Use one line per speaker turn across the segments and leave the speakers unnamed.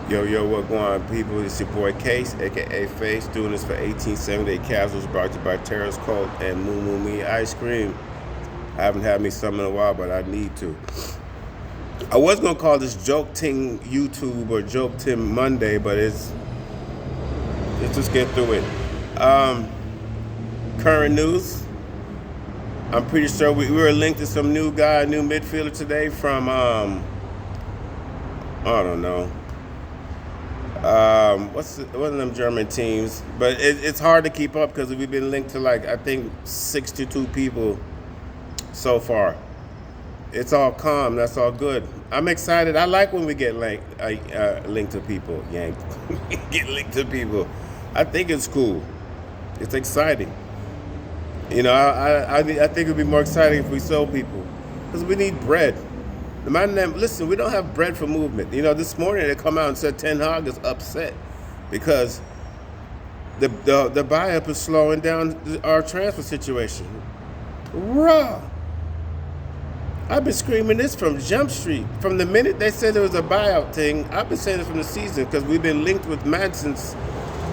Yo, yo, what going on, people? It's your boy Case, aka Face, doing this for 1878 Casuals, brought to you by Terrace Colt and Moo Moo Me Ice Cream. I haven't had me some in a while, but I need to. I was gonna call this Joke Ting YouTube or Joke Tim Monday, but let's just get through it. Current news. I'm pretty sure we were linked to some new midfielder today from I don't know. What's one of them German teams? But it's hard to keep up because we've been linked to like I think 62 people so far. It's all calm. That's all good. I'm excited. I like when we get linked to people. Yanked, get linked to people. I think it's cool. It's exciting. You know, I think it'd be more exciting if we sold people because we need bread. The man them, listen, we don't have bread for movement. You know, this morning they come out and said Ten Hag is upset because the buyout is slowing down our transfer situation. Raw. I've been screaming this from Jump Street. From the minute they said there was a buyout thing, I've been saying this from the season because we've been linked with Madsen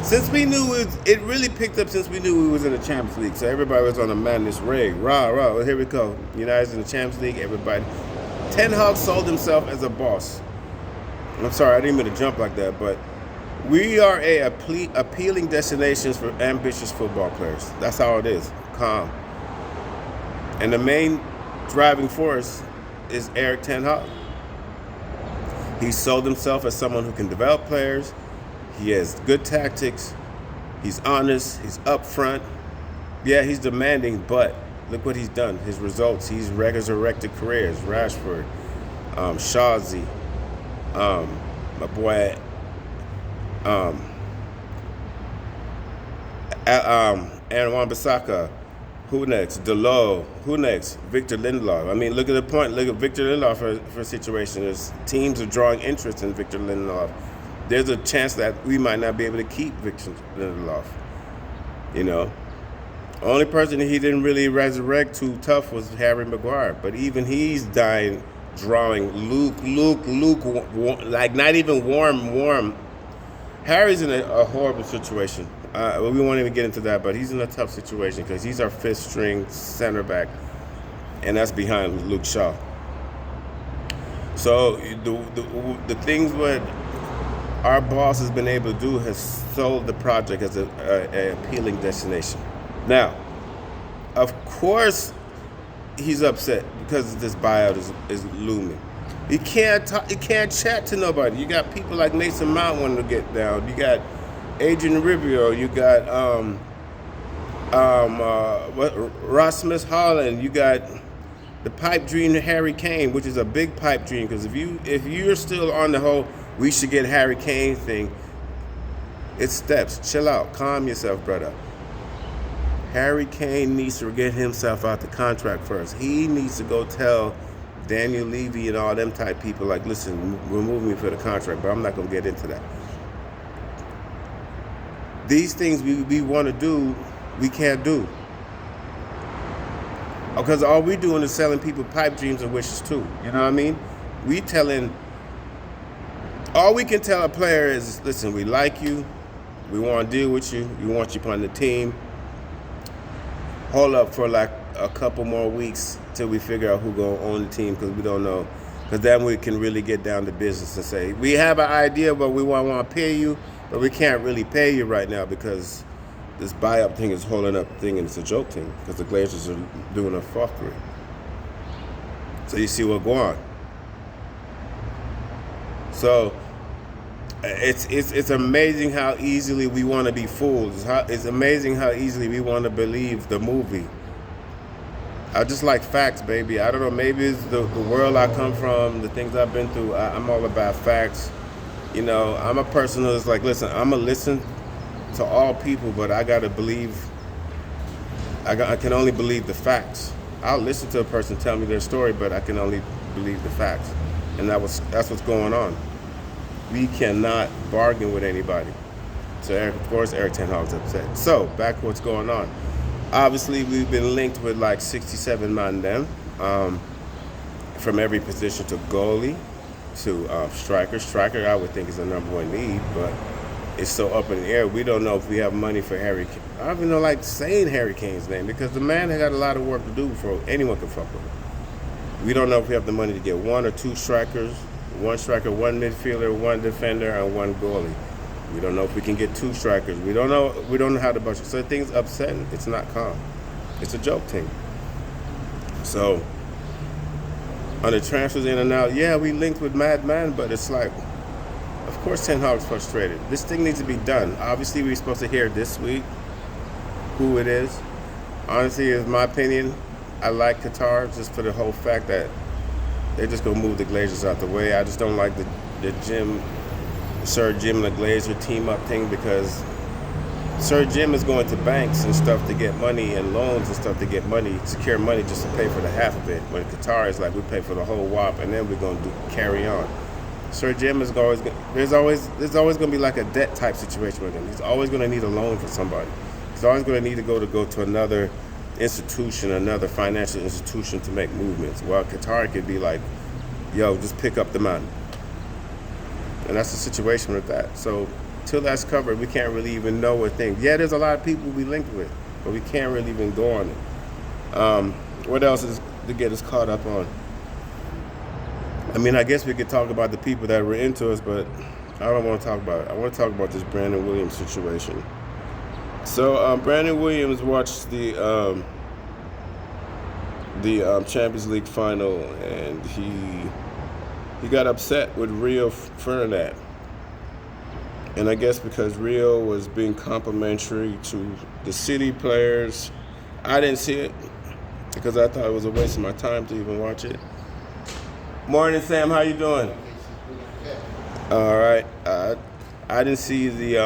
since we knew it really picked up since we knew we was in the Champions League. So everybody was on a madness rig. Rah. Well, here we go. United's in the Champions League, everybody. Ten Hag sold himself as a boss. I'm sorry, I didn't mean to jump like that, but we are appealing destinations for ambitious football players. That's how it is. Calm. And the main driving force is Eric Ten Hag. He sold himself as someone who can develop players. He has good tactics. He's honest. He's upfront. Yeah, he's demanding, but look what he's done. His results. He's resurrected careers. Rashford, Shazi, my boy, Aaron Wan-Bissaka. Who next? Delo. Who next? Victor Lindelof. I mean, look at the point. Look at Victor Lindelof for situation. There's teams are drawing interest in Victor Lindelof. There's a chance that we might not be able to keep Victor Lindelof. You know, only person he didn't really resurrect too tough was Harry Maguire. But even he's drawing Luke, like not even warm. Harry's in a horrible situation. We won't even get into that, but he's in a tough situation because he's our fifth string center back, and that's behind Luke Shaw. So the things what our boss has been able to do has sold the project as an appealing destination. Now, of course, he's upset because this buyout is looming. You can't talk, you can't chat to nobody. You got people like Mason Mount wanting to get down. You got Adrian Ribio. You got Rasmus Holland. You got the pipe dream Harry Kane, which is a big pipe dream because if you're still on the whole we should get Harry Kane thing, it's steps. Chill out. Calm yourself, brother. Harry Kane needs to get himself out the contract first. He needs to go tell Daniel Levy and all them type people, like, listen, remove me for the contract, but I'm not going to get into that. These things we want to do, we can't do. Because all we doing is selling people pipe dreams and wishes too. You know what I mean? All we can tell a player is, listen, we like you, we want to deal with you, we want you on the team. Hold up for like a couple more weeks till we figure out who's going to own the team because we don't know. Because then we can really get down to business and say, we have an idea what we want to pay you, but we can't really pay you right now because this buyout thing is holding up thing and it's a joke thing because the Glazers are doing a fuckery. So you see what's going on. So it's amazing how easily we want to be fooled. It's amazing how easily we want to believe the movie. I just like facts, baby. I don't know, maybe it's the world I come from, the things I've been through. I'm all about facts. You know, I'm a person who's like, listen, I'm going to listen to all people, but I got to believe, I can only believe the facts. I'll listen to a person tell me their story, but I can only believe the facts. And that's what's going on. We cannot bargain with anybody. So, of course, Eric Ten Hag's upset. So, back to what's going on. Obviously, we've been linked with like 67 man then, from every position to goalie, to striker. Striker, I would think, is the number one need, but it's so up in the air. We don't know if we have money for Harry. I don't even know like saying Harry Kane's name because the man has got a lot of work to do before anyone can fuck with him. We don't know if we have the money to get one or two strikers, one striker, one midfielder, one defender, and one goalie. We don't know if we can get two strikers. We don't know how to budget. So things upsetting. It's not calm. It's a joke team. So on the transfers in and out, yeah, we linked with Madman, but it's like, of course Ten Hag's frustrated. This thing needs to be done. Obviously, we're supposed to hear this week who it is. Honestly, in my opinion, I like Qatar just for the whole fact that they're just going to move the Glazers out the way. I just don't like the Sir Jim and the Glazer team up thing because Sir Jim is going to banks and stuff to get money and loans and stuff to get money, secure money just to pay for the half of it. When Qatar is like, we pay for the whole wop and then we're going to carry on. Sir Jim is always there's always going to be like a debt type situation with him. He's always going to need a loan for somebody. He's always going to need to go to another institution, another financial institution to make movements. While Qatar could be like, yo, just pick up the money. And that's the situation with that. So till that's covered, we can't really even know what things. Yeah, there's a lot of people we linked with, but we can't really even go on it. What else is to get us caught up on? I mean, I guess we could talk about the people that were into us, but I don't want to talk about it. I want to talk about this Brandon Williams situation. So Brandon Williams watched the Champions League final, and he got upset with Rio Ferdinand. And I guess because Rio was being complimentary to the City players, I didn't see it because I thought it was a waste of my time to even watch it. Morning, Sam. How you doing? All right. I didn't see the.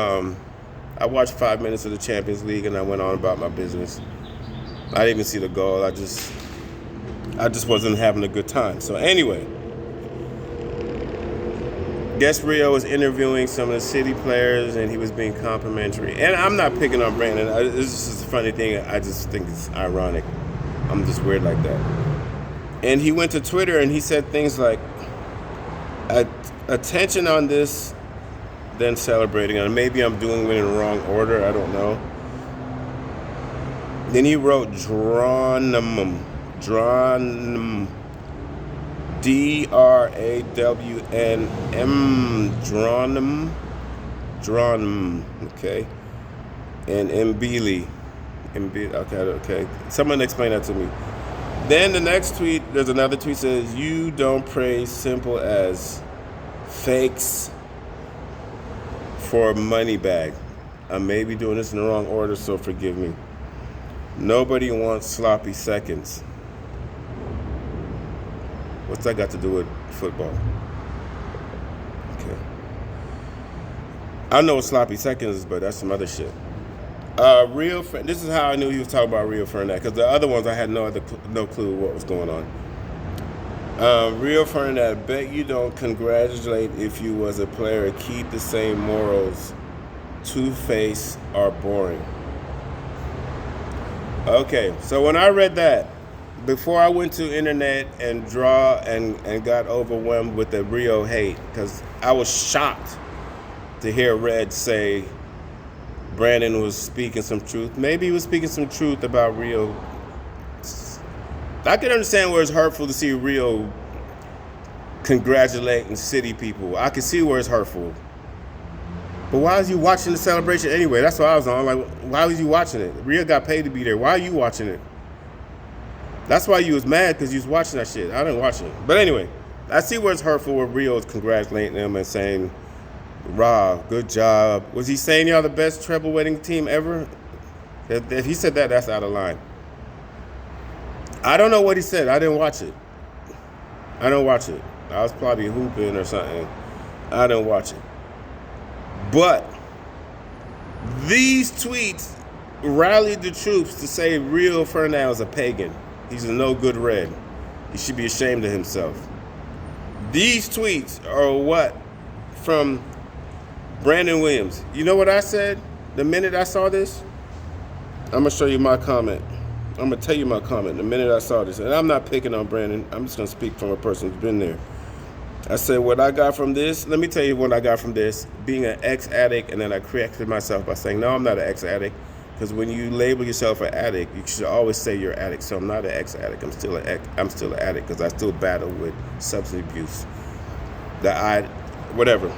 I watched 5 minutes of the Champions League and I went on about my business. I didn't even see the goal. I just wasn't having a good time. So anyway, guess Rio was interviewing some of the City players and he was being complimentary. And I'm not picking on Brandon. It's just a funny thing. I just think it's ironic. I'm just weird like that. And he went to Twitter and he said things like, attention on this, then celebrating. And maybe I'm doing it in the wrong order. I don't know. Then he wrote Drawnem. D-R-A-W-N-M. Drawnem. Okay. And Mbili. Okay. Someone explain that to me. Then the next tweet, there's another tweet says, you don't praise simple as fakes for a money bag. I may be doing this in the wrong order, so forgive me. Nobody wants sloppy seconds. What's that got to do with football? Okay. I know what sloppy seconds is, but that's some other shit. This is how I knew he was talking about Rio Ferdinand, because the other ones I had no clue what was going on. Rio Ferdinand, bet you don't congratulate if you was a player. Keep the same morals. Two-faced are boring. Okay, so when I read that, before I went to internet and got overwhelmed with the Rio hate, because I was shocked to hear Red say Brandon was speaking some truth. Maybe he was speaking some truth about Rio. I can understand where it's hurtful to see Rio congratulating City people. I can see where it's hurtful. But why was you watching the celebration anyway? That's what I was on. Like, why was you watching it? Rio got paid to be there. Why are you watching it? That's why you was mad, because you was watching that shit. I didn't watch it. But anyway, I see where it's hurtful where Rio is congratulating them and saying, Rob, good job. Was he saying y'all the best treble winning team ever? If he said that, that's out of line. I don't know what he said. I didn't watch it. I was probably hooping or something. I didn't watch it. But these tweets rallied the troops to say Rio Ferdinand was a pagan. He's a no good red. He should be ashamed of himself. These tweets are what? From Brandon Williams. You know what I said the minute I saw this? I'm going to show you my comment. I'm going to tell you my comment the minute I saw this. And I'm not picking on Brandon. I'm just going to speak from a person who's been there. I said, what I got from this, let me tell you what I got from this. Being an ex-addict, and then I corrected myself by saying, no, I'm not an ex-addict. Because when you label yourself an addict, you should always say you're an addict. So I'm not an ex-addict. I'm still an addict because I still battle with substance abuse. Whatever.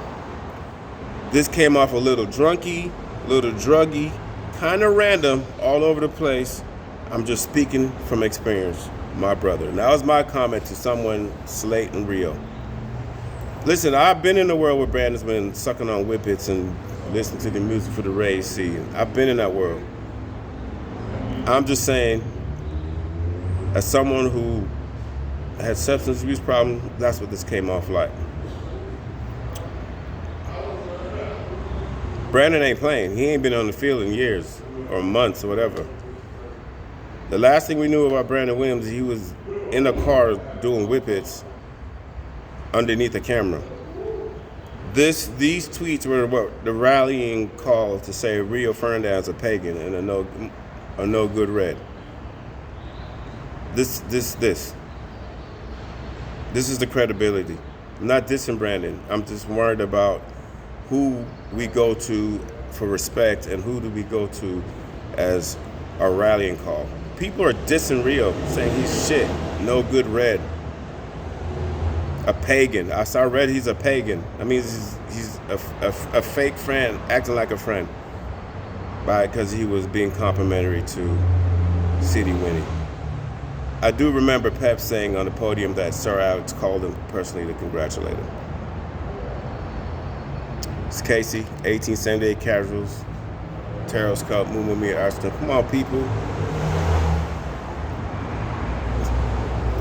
This came off a little drunky, little druggy, kind of random, all over the place. I'm just speaking from experience, my brother. And that was my comment to someone, Slate and Rio. Listen, I've been in the world where Brandon's been sucking on whippets and listening to the music for the Rays scene. I've been in that world. I'm just saying, as someone who had substance abuse problems, that's what this came off like. Brandon ain't playing. He ain't been on the field in years or months or whatever. The last thing we knew about Brandon Williams, he was in a car doing whippets underneath the camera. These tweets were what the rallying call to say Rio Ferdinand's a pagan and a no good red. This is the credibility. I'm not dissing Brandon. I'm just worried about who we go to for respect and who do we go to as a rallying call. People are dissing Rio, saying he's shit, no good red. A pagan. I read he's a pagan. I mean, he's a fake friend, acting like a friend, because he was being complimentary to CD Winnie. I do remember Pep saying on the podium that Sir Alex called him personally to congratulate him. It's Casey, 1878 Casuals, Taros Cup, Mumumi Arsenal. Come on, people.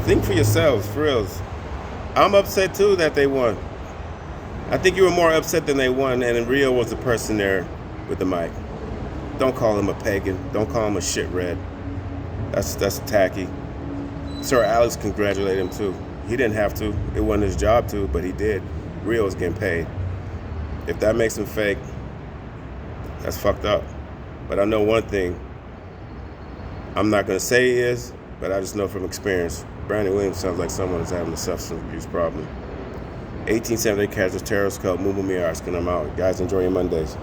Think for yourselves, for reals. I'm upset too that they won. I think you were more upset than they won, and Rio was the person there with the mic. Don't call him a pagan. Don't call him a shit red. That's tacky. Sir Alex congratulated him too. He didn't have to. It wasn't his job to, but he did. Rio was getting paid. If that makes him fake, that's fucked up. But I know one thing. I'm not gonna say he is, but I just know from experience. Brandon Williams sounds like someone who's having a substance abuse problem. 1878 Casuals, Taros Cup, Mumumi Arsenal. I'm out. Guys, enjoy your Mondays.